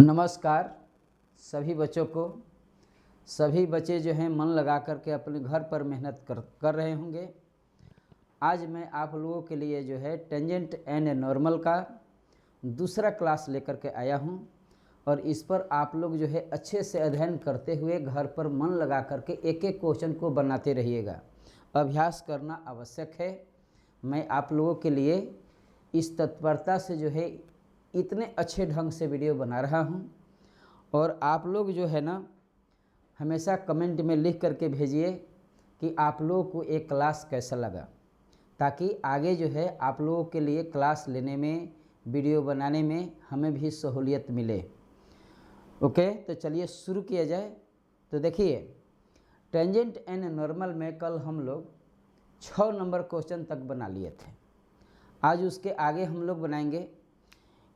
नमस्कार सभी बच्चों को। सभी बच्चे जो हैं मन लगा कर के अपने घर पर मेहनत कर रहे होंगे। आज मैं आप लोगों के लिए जो है टेंजेंट एंड नॉर्मल का दूसरा क्लास लेकर के आया हूं और इस पर आप लोग जो है अच्छे से अध्ययन करते हुए घर पर मन लगा कर के एक एक क्वेश्चन को बनाते रहिएगा। अभ्यास करना आवश्यक है। मैं आप लोगों के लिए इस तत्परता से जो है इतने अच्छे ढंग से वीडियो बना रहा हूं और आप लोग जो है ना हमेशा कमेंट में लिख करके भेजिए कि आप लोगों को एक क्लास कैसा लगा, ताकि आगे जो है आप लोगों के लिए क्लास लेने में, वीडियो बनाने में हमें भी सहूलियत मिले। ओके, तो चलिए शुरू किया जाए। तो देखिए, टेंजेंट एंड नॉर्मल में कल हम लोग 6 नंबर क्वेश्चन तक बना लिए थे। आज उसके आगे हम लोग बनाएंगे।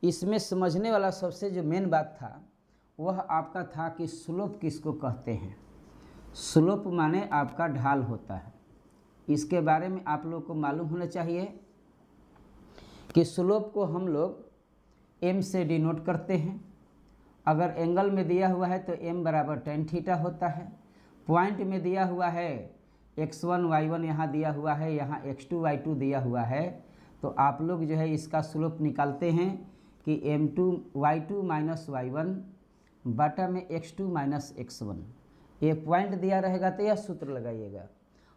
इसमें समझने वाला सबसे जो मेन बात था वह आपका था कि स्लोप किसको कहते हैं। स्लोप माने आपका ढाल होता है। इसके बारे में आप लोग को मालूम होना चाहिए कि स्लोप को हम लोग m से डिनोट करते हैं। अगर एंगल में दिया हुआ है तो m बराबर tan थीटा होता है। पॉइंट में दिया हुआ है x1 y1 यहाँ दिया हुआ है, यहाँ x2 y2 दिया हुआ है, तो आप लोग जो है इसका स्लोप निकालते हैं कि m2 y2 माइनस y1 बटा में x2 माइनस x1। ये पॉइंट दिया रहेगा तो यह सूत्र लगाइएगा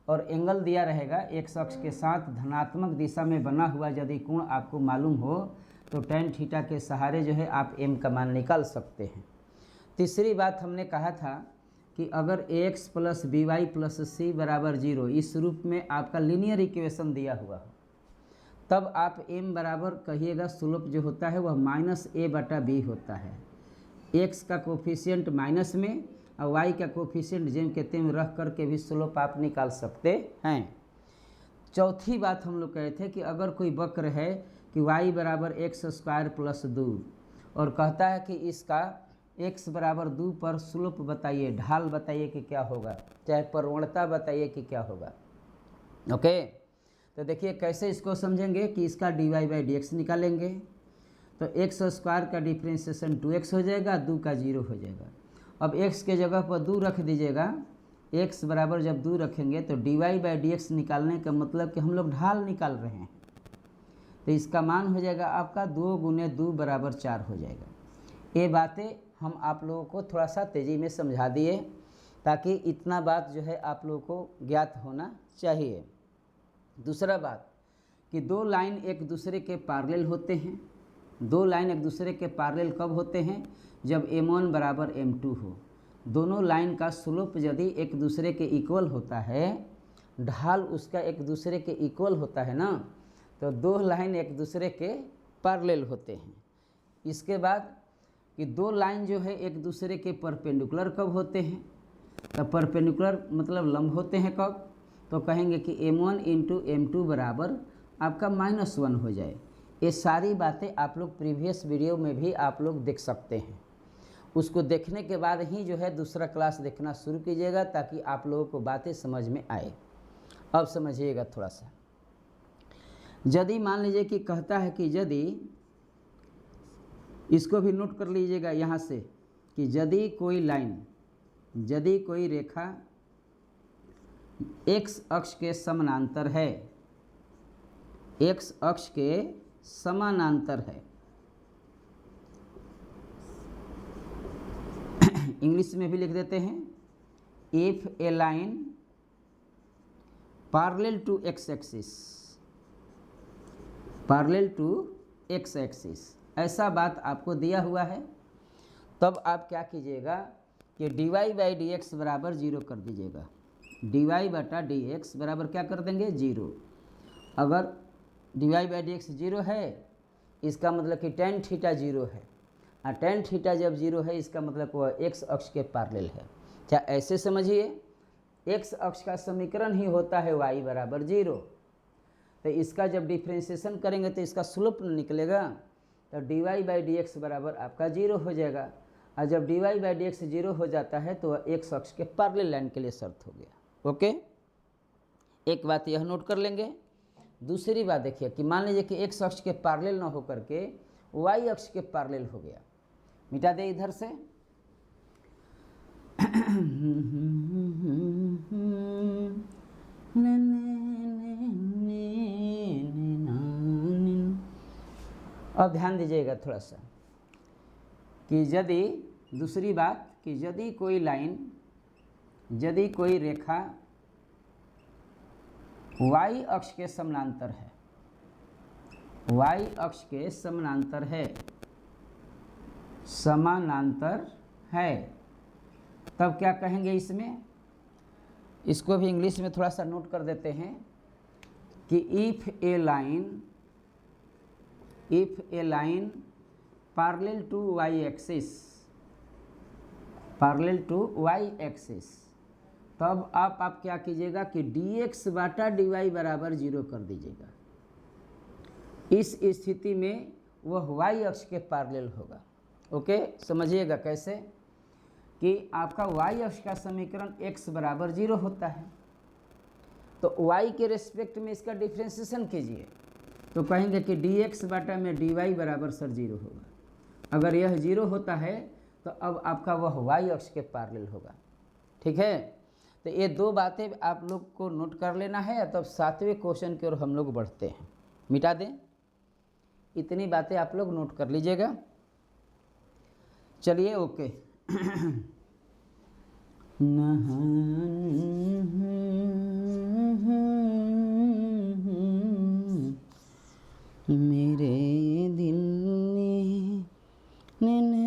और एंगल दिया रहेगा x अक्ष के साथ धनात्मक दिशा में बना हुआ यदि कोण आपको मालूम हो तो tan थीटा के सहारे जो है आप m का मान निकाल सकते हैं। तीसरी बात हमने कहा था कि अगर ax plus by plus c बराबर 0 इस रूप में आपका लीनियर इक्वेशन दिया हुआ हो तब आप m बराबर कहिएगा स्लोप जो होता है वह माइनस a बटा b होता है। x का कोफिशिएंट माइनस में और y का कोफिशिएंट जेम के तेम रख करके भी स्लोप आप निकाल सकते हैं। चौथी बात हम लोग कहे थे कि अगर कोई वक्र है कि y बराबर एक्स स्क्वायर प्लस 2 और कहता है कि इसका x बराबर 2 पर स्लोप बताइए, ढाल बताइए कि क्या होगा, चाहे प्रवणता बताइए कि क्या होगा। ओके, तो देखिए कैसे इसको समझेंगे कि इसका dy/dx निकालेंगे तो एक्स स्क्वायर का डिफ्रेंशिएशन 2x हो जाएगा, 2 का 0 हो जाएगा। अब x के जगह पर 2 रख दीजिएगा। x बराबर जब 2 रखेंगे तो dy/dx निकालने का मतलब कि हम लोग ढाल निकाल रहे हैं, तो इसका मान हो जाएगा आपका 2 गुने 2 बराबर 4 हो जाएगा। ये बातें हम आप लोगों को थोड़ा सा तेज़ी में समझा दिए ताकि इतना बात जो है आप लोगों को ज्ञात होना चाहिए। दूसरा बात कि दो लाइन एक दूसरे के पैरेलल होते हैं। दो लाइन एक दूसरे के पैरेलल कब होते हैं? जब m1 बराबर m2 हो। दोनों लाइन का स्लोप यदि एक दूसरे के इक्वल होता है, ढाल उसका एक दूसरे के इक्वल होता है ना, तो दो लाइन एक दूसरे के पैरेलल होते हैं। इसके बाद कि दो लाइन जो है एक दूसरे के परपेंडिकुलर कब होते हैं? तो परपेंडिकुलर मतलब लंब होते हैं कब? तो कहेंगे कि m1 इंटू m2 बराबर आपका -1 हो जाए। ये सारी बातें आप लोग प्रीवियस वीडियो में भी आप लोग देख सकते हैं। उसको देखने के बाद ही जो है दूसरा क्लास देखना शुरू कीजिएगा ताकि आप लोगों को बातें समझ में आए। अब समझिएगा थोड़ा सा। यदि मान लीजिए कि कहता है कि यदि, इसको भी नोट कर लीजिएगा यहाँ से, कि यदि कोई लाइन, यदि कोई रेखा x अक्ष के समानांतर है, x अक्ष के समानांतर है, इंग्लिश में भी लिख देते हैं, if a line parallel to x axis, parallel to x axis, ऐसा बात आपको दिया हुआ है, तब आप क्या कीजिएगा कि dy/dx बराबर 0 कर दीजिएगा। dy/dx बराबर क्या कर देंगे? 0। अगर dy/dx 0 है इसका मतलब कि tan थीटा 0 है, और tan थीटा जब 0 है इसका मतलब वह x अक्ष के पैरेलल है। क्या ऐसे समझिए, x अक्ष का समीकरण ही होता है y बराबर 0। तो इसका जब डिफ्रेंशिएशन करेंगे तो इसका स्लोप निकलेगा, तो dy/dx बराबर आपका 0 हो जाएगा। और जब dy/dx 0 हो जाता है तो वह x अक्ष के पैरेलल लाइन के लिए शर्त हो गया। ओके, एक बात यह नोट कर लेंगे। दूसरी बात देखिए कि मान लीजिए कि x अक्ष के पैरेलल ना होकर के y अक्ष के पैरेलल हो गया। मिटा दे इधर से। अब ध्यान दीजिएगा थोड़ा सा कि यदि दूसरी बात कि यदि कोई लाइन, यदि कोई रेखा y अक्ष के समानांतर है, y अक्ष के समानांतर है, समानांतर है, तब क्या कहेंगे इसमें, इसको भी इंग्लिश में थोड़ा सा नोट कर देते हैं कि if a line parallel to y axis, parallel to y axis, तब आप क्या कीजिएगा कि dx बटा dy बराबर 0 कर दीजिएगा। इस स्थिति में वह y अक्ष के पैरेलल होगा। ओके, समझिएगा कैसे कि आपका y अक्ष का समीकरण x बराबर 0 होता है, तो y के रेस्पेक्ट में इसका डिफ्रेंशिएशन कीजिए तो कहेंगे कि dx बटा में dy बराबर सर 0 होगा। अगर यह 0 होता है तो अब आपका वह y अक्ष के पैरेलल होगा। ठीक है, तो ये दो बातें आप लोग को नोट कर लेना है। तब 7वें क्वेश्चन की ओर हम लोग बढ़ते हैं। मिटा दें, इतनी बातें आप लोग नोट कर लीजिएगा। चलिए ओके। मेरे दिल ने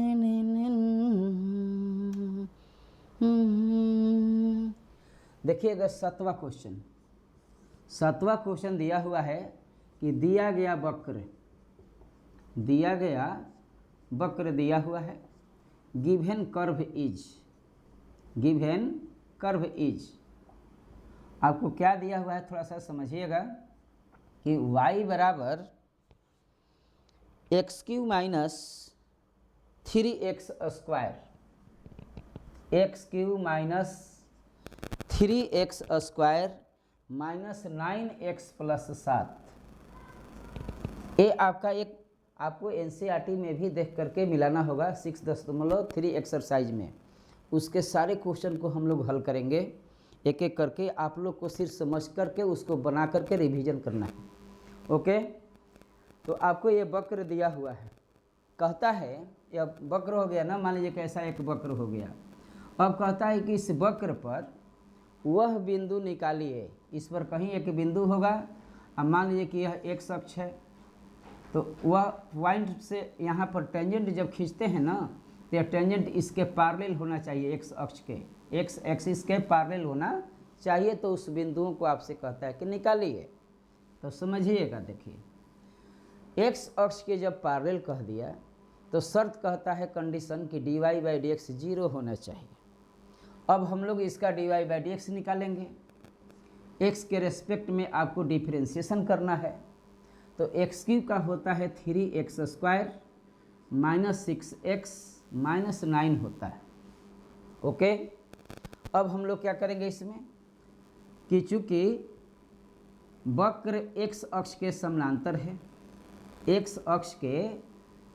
देखिएगा 7वां क्वेश्चन। 7वां क्वेश्चन दिया हुआ है कि दिया गया वक्र दिया हुआ है, गिवन कर्व इज, आपको क्या दिया हुआ है थोड़ा सा समझिएगा कि y बराबर x³ minus 3x square, x³ minus 3x square minus 9x plus 7। ये आपका एक आपको एनसीईआरटी में भी देख करके मिलाना होगा 6.3 एक्सरसाइज में। उसके सारे क्वेश्चन को हम लोग हल करेंगे एक एक करके। आप लोग को सिर्फ समझ करके उसको बना करके रिवीजन करना है। ओके, तो आपको ये वक्र दिया हुआ है, कहता है यह वक्र हो गया ना, मान लीजिए कैसा एक वक्र हो गया। अब कहता है कि इस वक्र पर वह बिंदु निकालिए। इस पर कहीं एक बिंदु होगा। अब मान लीजिए कि यह x अक्ष है, तो वह पॉइंट से यहाँ पर टेंजेंट जब खींचते हैं ना, तो यह टेंजेंट इसके पैरेलल होना चाहिए, x अक्ष के, x एक्सिस के पैरेलल होना चाहिए। तो उस बिंदुओं को आपसे कहता है कि निकालिए। तो समझिएगा, देखिए x अक्ष के जब पैरेलल कह दिया तो शर्त कहता है कंडीशन कि dy/dx 0 होना चाहिए। अब हम लोग इसका dy/dx निकालेंगे। x के रेस्पेक्ट में आपको डिफ्रेंशिएशन करना है। तो x³ का होता है 3x square minus 6x minus 9 होता है। ओके, अब हम लोग क्या करेंगे इसमें कि चूँकि वक्र x अक्ष के समानांतर है, x अक्ष के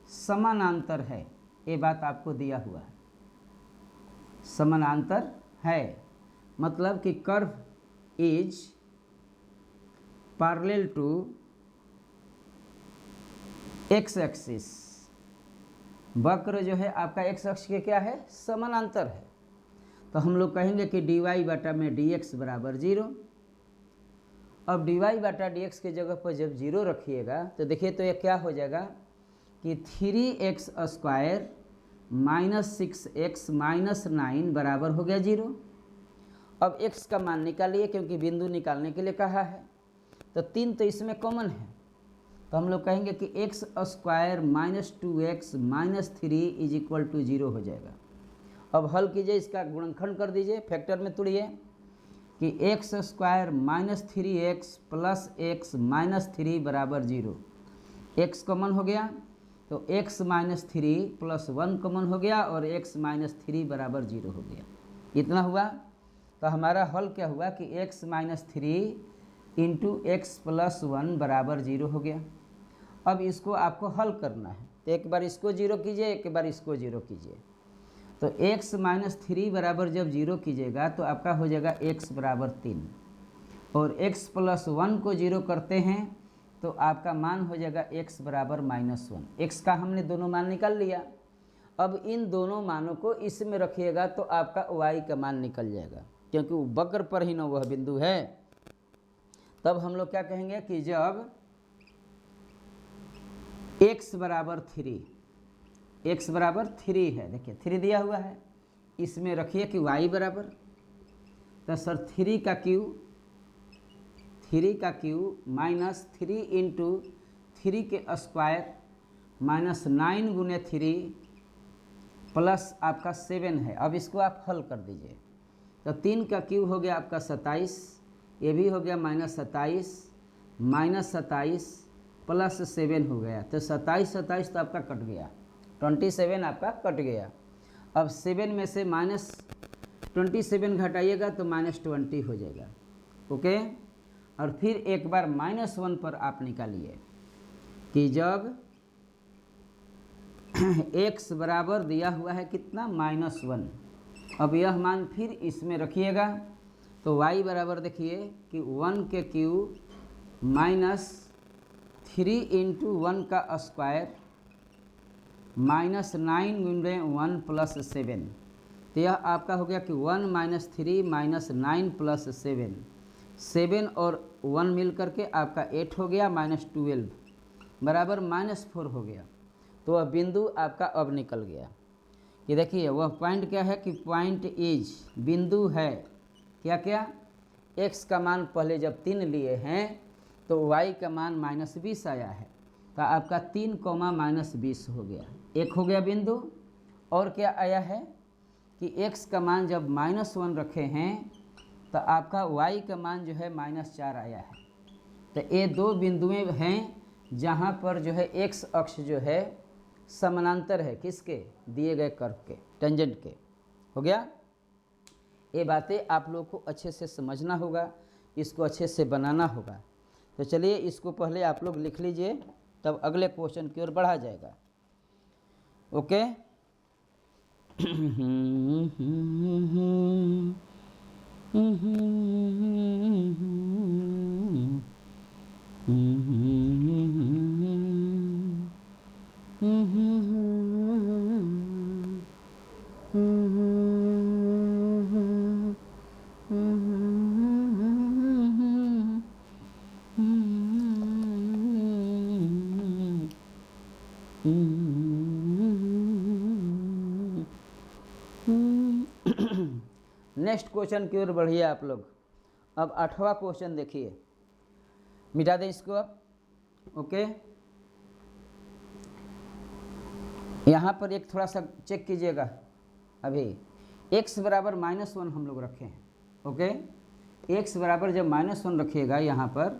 समानांतर है, ये बात आपको दिया हुआ है, समानांतर है, मतलब कि curve is parallel to x axis. वक्र जो है आपका x अक्ष के क्या है, समानांतर है। तो हम लोग कहेंगे कि dy बटा में dx बराबर 0। अब dy बटा dx के जगह पर जब 0 रखिएगा तो देखिए तो ये क्या हो जाएगा कि 3x square minus 6x minus 9 बराबर हो गया 0। अब x का मान निकालिए क्योंकि बिंदु निकालने के लिए कहा है। तो 3 तो इसमें कॉमन है, तो हम लोग कहेंगे कि x square minus 2x minus 3 is equal to 0 हो जाएगा। अब हल कीजिए, इसका गुणनखंड कर दीजिए, फैक्टर में तोड़िए कि x square minus 3x plus x minus 3 बराबर 0। x कॉमन हो गया तो x माइनस 3 प्लस 1 कॉमन हो गया और x माइनस 3 बराबर 0 हो गया। इतना हुआ। तो हमारा हल क्या हुआ कि x minus 3 into x plus 1 बराबर 0 हो गया। अब इसको आपको हल करना है। तो एक बार इसको जीरो कीजिए, एक बार इसको जीरो कीजिए। तो x माइनस 3 बराबर जब जीरो कीजिएगा तो आपका हो जाएगा x बराबर 3, और x प्लस 1 को जीरो करते हैं तो आपका मान हो जाएगा x बराबर -1। x का हमने दोनों मान निकाल लिया। अब इन दोनों मानों को इसमें रखिएगा तो आपका y का मान निकल जाएगा, क्योंकि वो वक्र पर ही ना वह बिंदु है। तब हम लोग क्या कहेंगे कि जब x बराबर 3, x बराबर 3 है, देखिए 3 दिया हुआ है, इसमें रखिए कि y बराबर, तो सर 3 का क्यू माइनस 3 इंटू 3 के स्क्वायर माइनस 9 गुने 3 प्लस आपका 7 है। अब इसको आप हल कर दीजिए, तो 3 का क्यू हो गया आपका 27, ये भी हो गया -27 प्लस 7 हो गया, तो 27 तो आपका कट गया, 27 आपका कट गया। अब 7 में से -27 घटाइएगा तो -20 हो जाएगा, ओके। और फिर एक बार -1 पर आप निकालिए कि जब x बराबर दिया हुआ है कितना, -1। अब यह मान फिर इसमें रखिएगा तो y बराबर देखिए कि 1 के क्यू माइनस 3 इंटू 1 का स्क्वायर -9 गुणे 1 प्लस 7, तो यह आपका हो गया कि 1 - 3 - 9 प्लस 7 और 1 मिल करके आपका 8 हो गया, -12 बराबर -4 हो गया। तो वह बिंदु आपका अब निकल गया कि देखिए वह पॉइंट क्या है कि पॉइंट इज बिंदु है क्या क्या, x का मान पहले जब 3 लिए हैं तो y का मान -20 आया है, तो आपका 3, -20 हो गया, एक हो गया बिंदु। और क्या आया है कि x का मान जब -1 रखे हैं तो आपका y का मान जो है -4 आया है। तो ये दो बिंदुएं हैं जहाँ पर जो है x अक्ष जो है समानांतर है किसके, दिए गए कर्व के, टेंजेंट के। हो गया। ये बातें आप लोग को अच्छे से समझना होगा, इसको अच्छे से बनाना होगा। तो चलिए इसको पहले आप लोग लिख लीजिए, तब अगले क्वेश्चन की ओर बढ़ा जाएगा, ओके। नेक्स्ट क्वेश्चन की ओर बढ़िए आप लोग। अब 8वां क्वेश्चन देखिए, मिटा दें इसको अब, ओके। यहाँ पर एक थोड़ा सा चेक कीजिएगा, अभी x बराबर -1 हम लोग रखे हैं, ओके। x बराबर जब -1 रखिएगा यहाँ पर,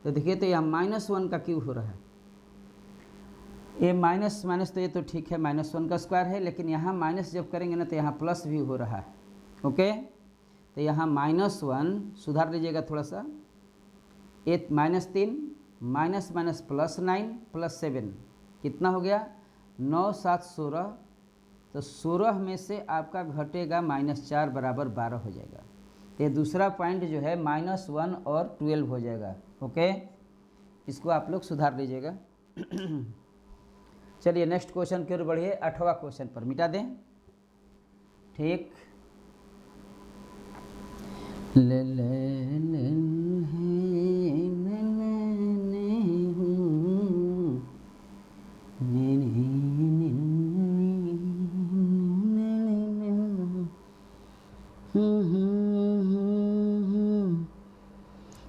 तो देखिए तो यहाँ -1 का क्यूब हो रहा है, ये माइनस तो ये तो ठीक है, -1 का स्क्वायर है, लेकिन यहाँ माइनस जब करेंगे ना तो यहाँ प्लस भी हो रहा है, ओके। तो यहाँ -1 सुधार लीजिएगा थोड़ा सा, 8 -3 माइनस प्लस 9 प्लस 7 कितना हो गया, 9 7 16, तो 16 में से आपका घटेगा -4 बराबर 12 हो जाएगा। तो ये दूसरा पॉइंट जो है -1 और 12 हो जाएगा, ओके। इसको आप लोग सुधार लीजिएगा। चलिए नेक्स्ट क्वेश्चन की ओर बढ़िए, 8वां क्वेश्चन पर मिटा दें, ठीक।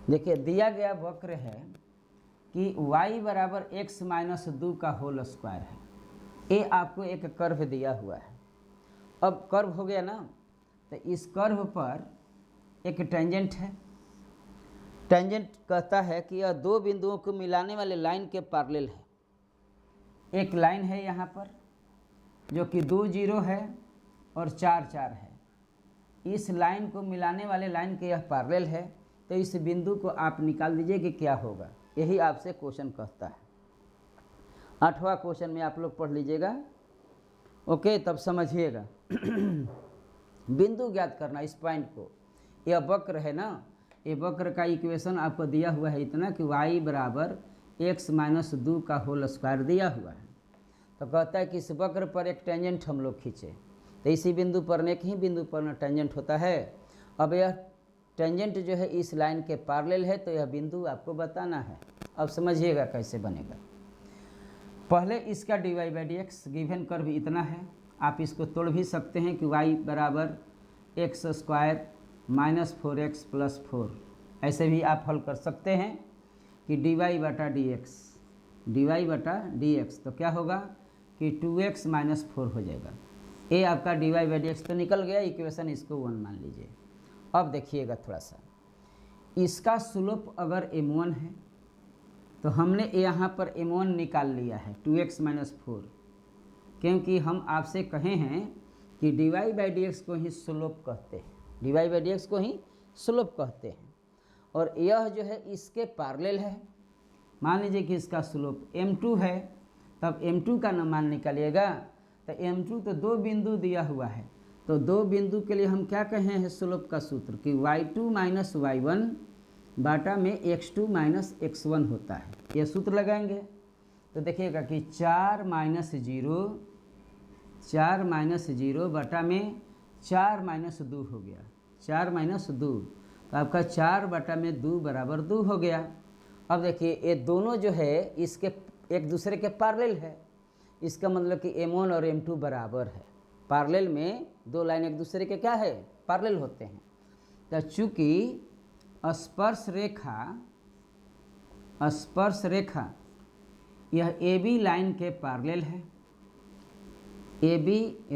देखिए दिया गया वक्र है कि y बराबर x माइनस 2 का होल स्क्वायर है, ये आपको एक कर्व दिया हुआ है। अब कर्व हो गया ना, तो इस कर्व पर एक टेंजेंट है। टेंजेंट कहता है कि यह दो बिंदुओं को मिलाने वाले लाइन के पैरेलल है। एक लाइन है यहाँ पर जो कि 2 0 है और 4 4 है, इस लाइन को मिलाने वाले लाइन के यह पैरेलल है। तो इस बिंदु को आप निकाल दीजिए कि क्या होगा, यही आपसे क्वेश्चन कहता है। 8वां क्वेश्चन में आप लोग पढ़ लीजिएगा, ओके, तब समझिएगा। बिंदु ज्ञात करना इस पॉइंट को, यह वक्र है ना, ये वक्र का इक्वेशन आपको दिया हुआ है इतना कि y बराबर x माइनस 2 का होल स्क्वायर दिया हुआ है। तो कहता है कि इस वक्र पर एक टेंजेंट हम लोग खींचे, तो इसी बिंदु पर एक ही बिंदु पर टेंजेंट होता है। अब यह टेंजेंट जो है इस लाइन के पैरेलल है, तो यह बिंदु आपको बताना है। अब समझिएगा कैसे बनेगा। पहले इसका dy by D x given curve इतना है, आप इसको तोड़ भी सकते हैं कि y बराबर x square minus 4x plus 4, ऐसे भी आप हल कर सकते हैं कि dy बटा डी एक्स तो क्या होगा कि 2x माइनस 4 हो जाएगा। ये आपका dy बाई डी एक्स तो निकल गया इक्वेशन, इसको 1 मान लीजिए। अब देखिएगा थोड़ा सा, इसका स्लोप अगर m1 है तो हमने यहाँ पर m1 निकाल लिया है 2x माइनस 4, क्योंकि हम आपसे कहे हैं कि dy बाई डी एक्स को ही स्लोप कहते हैं, dy बाई डी एक्स को ही स्लोप कहते हैं। और यह जो है इसके पैरेलल है। मान लीजिए कि इसका स्लोप m2 है, तब m2 का मान निकालिएगा। तो m2 तो 2 बिंदु दिया हुआ है, तो 2 बिंदु के लिए हम क्या कहे हैं स्लोप का सूत्र कि y2 माइनस y1 बाटा में x2 माइनस x1 होता है। ये सूत्र लगाएंगे तो देखिएगा कि 4 माइनस 0 बटा में 4 माइनस 2 हो गया, 4 माइनस 2, तो आपका 4 बटा में 2 बराबर 2 हो गया। अब देखिए ये दोनों जो है इसके एक दूसरे के पैरेलल है, इसका मतलब कि m1 और m2 बराबर है। पैरेलल में 2 लाइन एक दूसरे के क्या है पैरेलल होते हैं। तो चूँकि स्पर्श रेखा यह AB लाइन के पैरेलल है, AB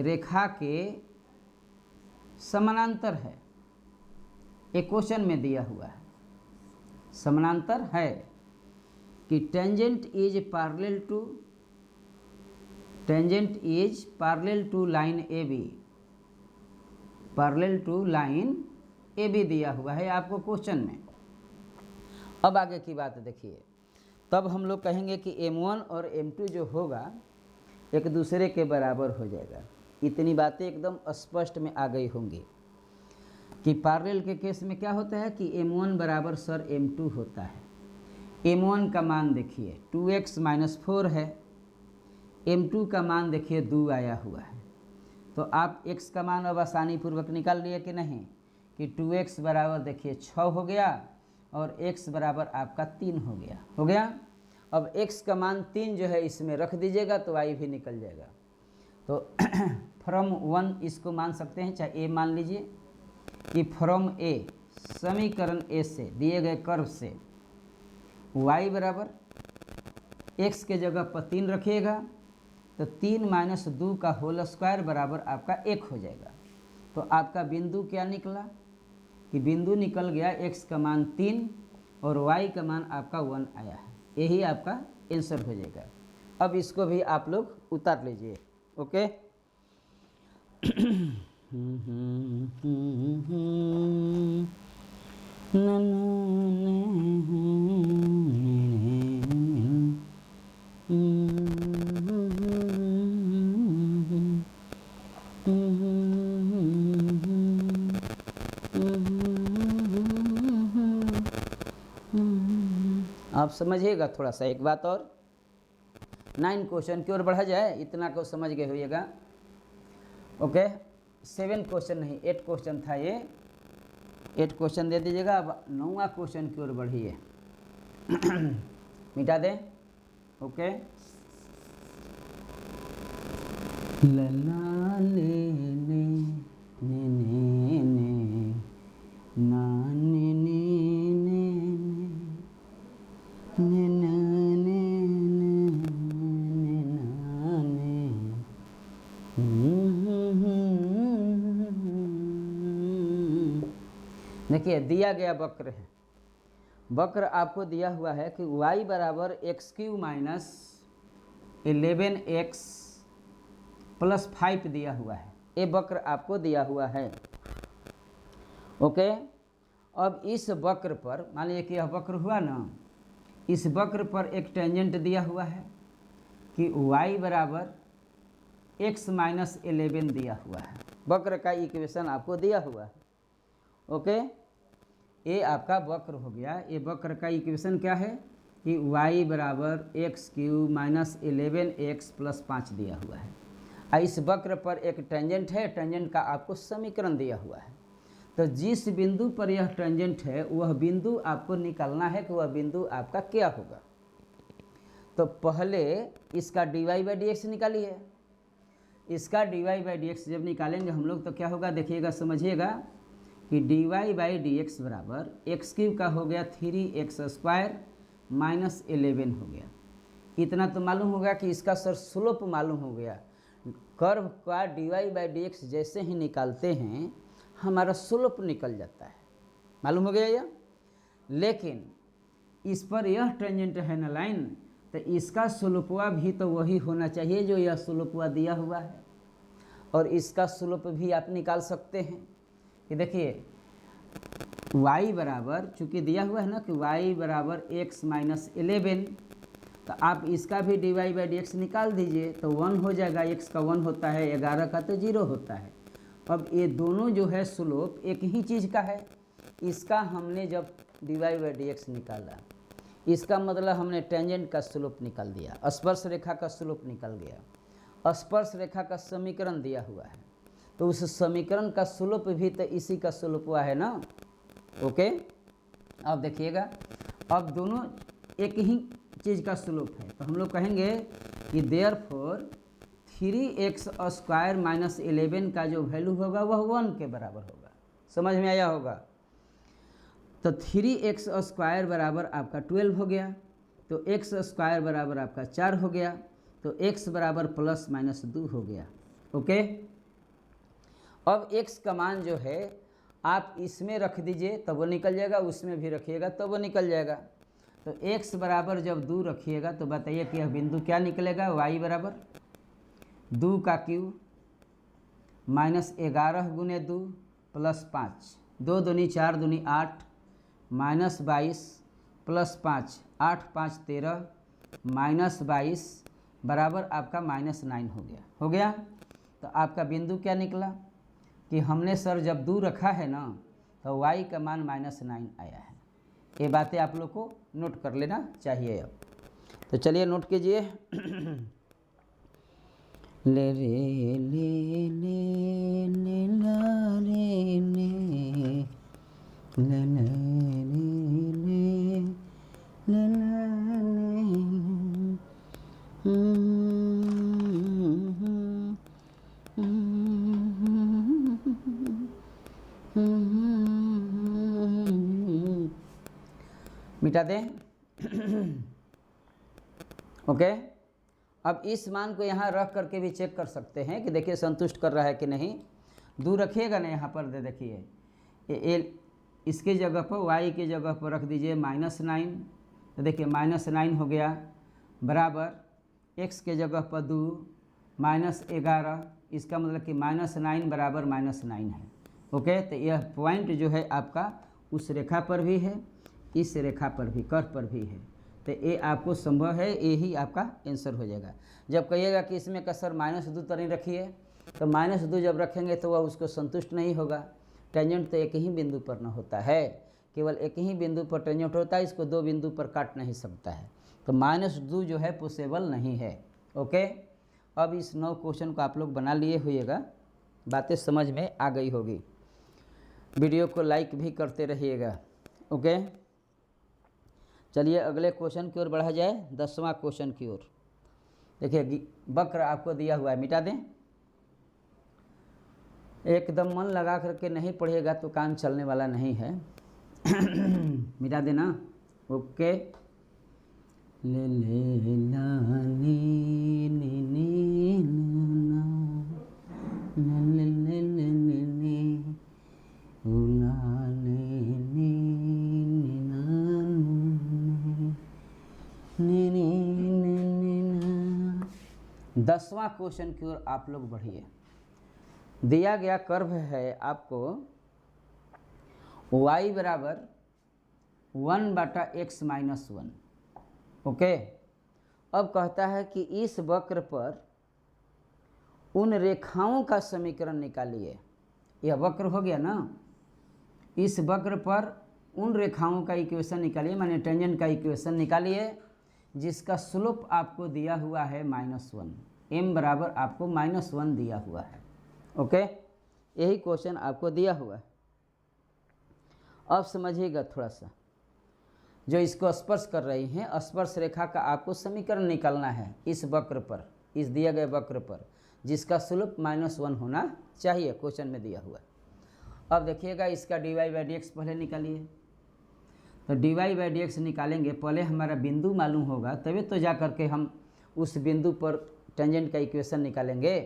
रेखा के समानांतर है, एक क्वेश्चन में दिया हुआ है समानांतर है कि tangent is parallel to line AB दिया हुआ है आपको क्वेश्चन में। अब आगे की बात देखिए, तब हम लोग कहेंगे कि m1 और m2 जो होगा एक दूसरे के बराबर हो जाएगा। इतनी बातें एकदम स्पष्ट में आ गई होंगी कि पैरेलल के केस में क्या होता है कि m1 बराबर सर m2 होता है। m1 का मान देखिए 2x माइनस 4 है, m2 का मान देखिए 2 आया हुआ है। तो आप x का मान अब आसानी पूर्वक निकाल लिए कि नहीं कि 2x बराबर देखिए 6 हो गया और x बराबर आपका 3 हो गया। अब x का मान 3 जो है इसमें रख दीजिएगा तो y भी निकल जाएगा। तो फ्रॉम 1 इसको मान सकते हैं, चाहे a मान लीजिए कि फ्रॉम a समीकरण a से दिए गए कर्व से y बराबर x के जगह पर 3 रखिएगा तो 3 माइनस 2 का होल स्क्वायर बराबर आपका 1 हो जाएगा। तो आपका बिंदु क्या निकला कि बिंदु निकल गया x का मान 3 और y का मान आपका 1 आया है। यही आपका आंसर हो जाएगा। अब इसको भी आप लोग उतार लीजिए, ओके। आप समझिएगा थोड़ा सा एक बात और, 9 क्वेश्चन की ओर बढ़ा जाए, इतना को समझ गए होइएगा, ओके। 7 क्वेश्चन नहीं 8 क्वेश्चन था ये, 8 क्वेश्चन दे दीजिएगा। अब 9वां क्वेश्चन की ओर बढ़िए, मिटा दें, ओके। लला ले ने ना ने देखिए दिया गया वक्र है, वक्र आपको दिया हुआ है कि y बराबर x³ माइनस 11x प्लस 5 दिया हुआ है। ये वक्र आपको दिया हुआ है, ओके। अब इस वक्र पर मान लीजिए कि यह वक्र हुआ ना, इस वक्र पर एक टेंजेंट दिया हुआ है कि y बराबर x माइनस 11 दिया हुआ है। वक्र का इक्वेशन आपको दिया हुआ है। ओके, ये आपका वक्र हो गया। ये वक्र का इक्वेशन क्या है कि y बराबर x cube minus 11x plus 5 दिया हुआ है। इस वक्र पर एक टेंजेंट है, टेंजेंट का आपको समीकरण दिया हुआ है। तो जिस बिंदु पर यह टेंजेंट है वह बिंदु आपको निकालना है कि वह बिंदु आपका क्या होगा। तो पहले इसका dy बाई डी एक्स निकालिए। इसका dy बाई डी एक्स जब निकालेंगे हम लोग तो क्या होगा, देखिएगा समझिएगा कि dy बाई डी एक्स बराबर एक्स क्यूब का हो गया 3x स्क्वायर माइनस 11 हो गया। इतना तो मालूम होगा कि इसका सर स्लोप मालूम हो गया। कर्व का dy बाई डी एक्स जैसे ही निकालते हैं हमारा स्लोप निकल जाता है, मालूम हो गया यह। लेकिन इस पर यह टेंजेंट है ना लाइन, तो इसका स्लोपवा भी तो वही होना चाहिए जो यह स्लोपवा दिया हुआ है। और इसका स्लोप भी आप निकाल सकते हैं कि देखिए y बराबर, चूँकि दिया हुआ है ना कि y बराबर x माइनस 11, तो आप इसका भी dy बाई डी एक्स निकाल दीजिए तो 1 हो जाएगा। x का 1 होता है, 11 का तो 0 होता है। अब ये दोनों जो है स्लोप एक ही चीज़ का है। इसका हमने जब dy बाई डी एक्स निकाला, इसका मतलब हमने टेंजेंट का स्लोप निकाल दिया, स्पर्श रेखा का स्लोप निकल गया। स्पर्श रेखा का समीकरण दिया हुआ है तो उस समीकरण का स्लोप भी तो इसी का स्लोप हुआ है ना। ओके, अब देखिएगा, अब दोनों एक ही चीज़ का स्लोप है तो हम लोग कहेंगे कि देयरफॉर 3x स्क्वायर माइनस 11 का जो वैल्यू होगा वह 1 के बराबर होगा। समझ में आया होगा। तो 3x स्क्वायर बराबर आपका 12 हो गया, तो x स्क्वायर बराबर आपका 4 हो गया, तो x बराबर प्लस माइनस 2 हो गया। ओके, अब x का मान जो है आप इसमें रख दीजिए तब वो निकल जाएगा, उसमें भी रखिएगा तब वो निकल जाएगा। तो x बराबर जब 2 रखिएगा तो बताइए कि यह बिंदु क्या निकलेगा, y बराबर 2 का क्यूब माइनस 11 गुने 2 प्लस 5, 2 दूनी 4 दूनी 8 माइनस 22 प्लस 5, 8 5 13 माइनस 22 बराबर आपका माइनस 9 हो गया। तो आपका बिंदु क्या निकला कि हमने सर जब 2 रखा है ना तो y का मान माइनस 9 आया है। ये बातें आप लोग को नोट कर लेना चाहिए। अब तो चलिए नोट कीजिए। ले रे ले ले ले ला रे ले ले ले ले ले ला मिटा दें। ओके, अब इस मान को यहाँ रख करके भी चेक कर सकते हैं कि देखिए संतुष्ट कर रहा है कि नहीं। 2 रखिएगा ना यहाँ पर, दे देखिए ये इसके जगह पर y की जगह पर रख दीजिए माइनस 9, तो देखिए माइनस 9 हो गया बराबर x के जगह पर 2 माइनस 11, इसका मतलब कि माइनस 9 बराबर माइनस 9 है। ओके, तो यह पॉइंट जो है आपका उस रेखा पर भी है, इस रेखा पर भी, कर्व पर भी है। तो ये आपको संभव है, यही आपका आंसर हो जाएगा। जब कहिएगा कि इसमें का सर -2 तो नहीं रखिए, तो -2 जब रखेंगे तो वह उसको संतुष्ट नहीं होगा। टेंजेंट तो एक ही बिंदु पर न होता है, केवल एक ही बिंदु पर टेंजेंट होता है, इसको 2 बिंदु पर काट नहीं सकता है। तो -2 जो है पॉसिबल नहीं है। ओके, अब इस 9 क्वेश्चन को आप लोग बना लिए होइएगा, बातें समझ में आ गई होगी। वीडियो को लाइक भी करते रहिएगा। ओके, चलिए अगले क्वेश्चन की ओर बढ़ा जाए, 10वां क्वेश्चन की ओर। देखिए वक्र आपको दिया हुआ है, मिटा दें। एकदम मन लगा करके नहीं पढ़िएगा तो काम चलने वाला नहीं है। मिटा देना। ओके, ले ले ला ले ले ले ला ले ले ले ले ले उला ले ले ले। 10वां क्वेश्चन की ओर आप लोग बढ़िए। दिया गया कर्व है आपको y बराबर 1/x - 1। ओके, अब कहता है कि इस वक्र पर उन रेखाओं का समीकरण निकालिए। यह वक्र हो गया ना, इस वक्र पर उन रेखाओं का इक्वेशन निकालिए, माने टेंजेंट का इक्वेशन निकालिए जिसका स्लोप आपको दिया हुआ है -1, m बराबर आपको -1 दिया हुआ है। ओके, यही क्वेश्चन आपको दिया हुआ है। अब समझिएगा थोड़ा सा, जो इसको स्पर्श कर रही हैं, स्पर्श रेखा का आपको समीकरण निकालना है इस वक्र पर, इस दिए गए वक्र पर, जिसका स्लोप -1 होना चाहिए, क्वेश्चन में दिया हुआ है। अब देखिएगा इसका dy/dx पहले निकालिए। तो dy/dx निकालेंगे, पहले हमारा बिंदु मालूम होगा तभी तो जा करके हम उस बिंदु पर टेंजेंट का इक्वेशन निकालेंगे।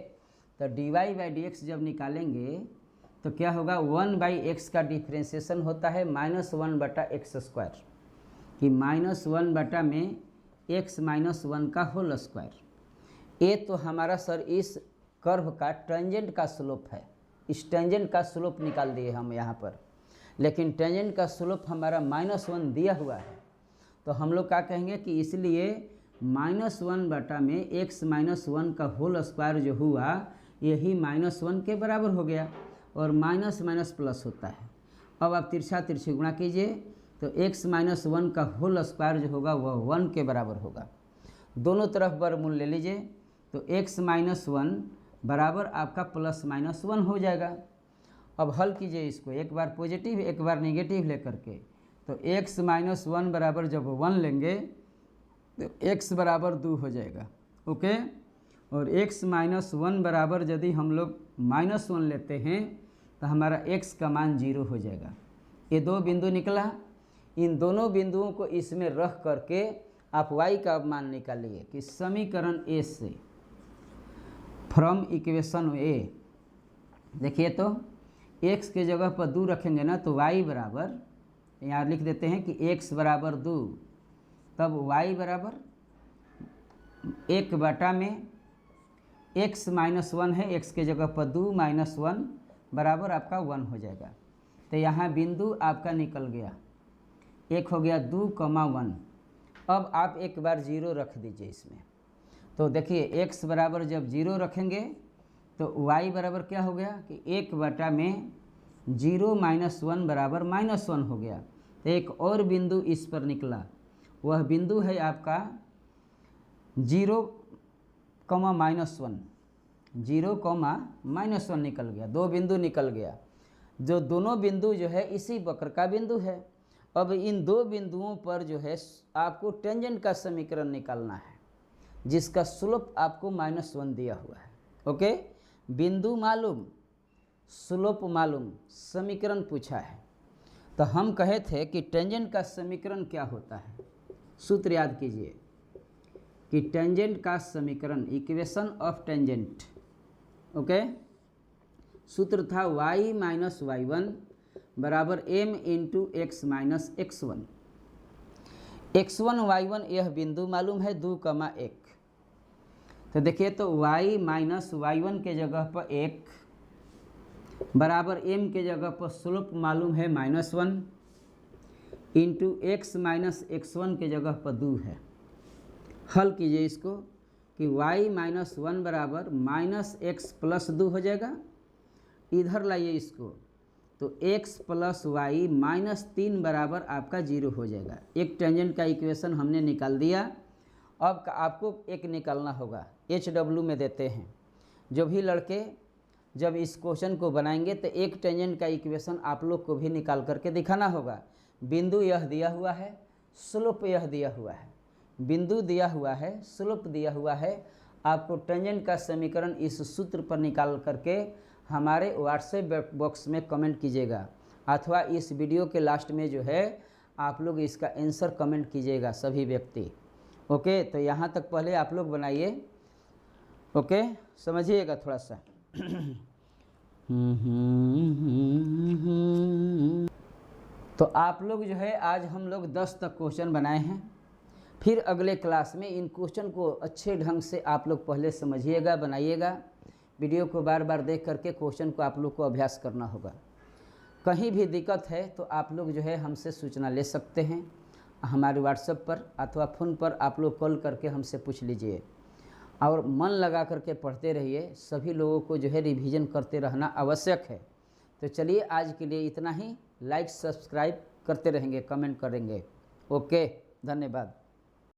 तो dy/dx जब निकालेंगे तो क्या होगा, 1/x का डिफ्रेंशिएशन होता है -1/x², कि -1 बटा में x -1 का होल स्क्वायर। ये तो हमारा सर इस कर्व का टेंजेंट का स्लोप है, इस टेंजेंट का स्लोप निकाल दिए हम यहाँ पर, लेकिन टेंजेंट का स्लोप हमारा -1 दिया हुआ है। तो हम लोग क्या कहेंगे कि इसलिए -1 बटा में x -1 का होल स्क्वायर जो हुआ यही -1 के बराबर हो गया, और माइनस माइनस प्लस होता है। अब आप तिरछा तिरछी गुणा कीजिए तो x -1 का होल स्क्वायर जो होगा वह 1 के बराबर होगा। दोनों तरफ वर्गमूल ले लीजिए तो x -1 बराबर आपका +-1 हो जाएगा। अब हल कीजिए इसको, एक बार पॉजिटिव एक बार नेगेटिव लेकर के, तो x -1 बराबर जब 1 लेंगे तो x बराबर 2 हो जाएगा। ओके, और x -1 बराबर यदि हम लोग -1 लेते हैं तो हमारा x का मान 0 हो जाएगा। ये दो बिंदु निकला, इन दोनों बिंदुओं को इसमें रख करके आप y का मान निकालिए कि समीकरण A से, फ्रॉम इक्वेशन A। देखिए तो x के जगह पर 2 रखेंगे ना तो y बराबर, यहाँ लिख देते हैं कि x बराबर 2, तब y बराबर 1 बटा में x -1 है, x के जगह पर 2 -1 बराबर आपका 1 हो जाएगा। तो यहाँ बिंदु आपका निकल गया, एक हो गया 2,1। अब आप एक बार 0 रख दीजिए इसमें, तो देखिए x बराबर जब 0 रखेंगे तो y बराबर क्या हो गया कि 1 बटा में 0 -1 बराबर -1 हो गया। तो एक और बिंदु इस पर निकला, वह बिंदु है आपका 0, -1, 0, -1 निकल गया, दो बिंदु निकल गया, जो दोनों बिंदु जो है इसी वक्र का बिंदु है। अब इन दो बिंदुओं पर जो है आपको टेंजेंट का समीकरण निकालना है जिसका स्लोप आपको -1 दिया हुआ है। ओके, बिंदु मालूम, स्लोप मालूम, समीकरण पूछा है। तो हम कहे थे कि टेंजेंट का समीकरण क्या होता है, सूत्र याद कीजिए कि टेंजेंट का समीकरण, इक्वेशन ऑफ टेंजेंट, ओके, सूत्र था y - y1 बराबर m × x - x1। x1 y1 यह बिंदु मालूम है 2,1। तो देखिए तो y - y1 के जगह पर 1 बराबर m के जगह पर स्लोप मालूम है -1 इंटू x - x1 के जगह पर 2 है। हल कीजिए इसको कि y -1 बराबर -x + 2 हो जाएगा। इधर लाइए इसको तो x + y -3 बराबर आपका 0 हो जाएगा। एक टेंजेंट का इक्वेशन हमने निकाल दिया। अब आपको एक निकालना होगा, HW में देते हैं। जो भी लड़के जब इस क्वेश्चन को बनाएंगे तो एक टेंजेंट का इक्वेशन आप लोग को भी निकाल करके दिखाना होगा। बिंदु यह दिया हुआ है, स्लोप यह दिया हुआ है, बिंदु दिया हुआ है, स्लोप दिया हुआ है। आपको टेंजेंट का समीकरण इस सूत्र पर निकाल करके हमारे व्हाट्सएप बॉक्स में कमेंट कीजिएगा, अथवा इस वीडियो के लास्ट में जो है आप लोग इसका आंसर कमेंट कीजिएगा सभी व्यक्ति। ओके, तो यहाँ तक पहले आप लोग बनाइए। ओके, समझिएगा थोड़ा सा। तो आप लोग जो है आज हम लोग 10 तक क्वेश्चन बनाए हैं। फिर अगले क्लास में इन क्वेश्चन को अच्छे ढंग से आप लोग पहले समझिएगा, बनाइएगा। वीडियो को बार बार देख करके क्वेश्चन को आप लोग को अभ्यास करना होगा। कहीं भी दिक्कत है तो आप लोग जो है हमसे सूचना ले सकते हैं, हमारे व्हाट्सएप पर अथवा फ़ोन पर आप लोग कॉल करके हमसे पूछ लीजिए और मन लगा करके पढ़ते रहिए। सभी लोगों को जो है रिवीजन करते रहना आवश्यक है। तो चलिए आज के लिए इतना ही। लाइक सब्सक्राइब करते रहेंगे, कमेंट करेंगे। ओके, धन्यवाद।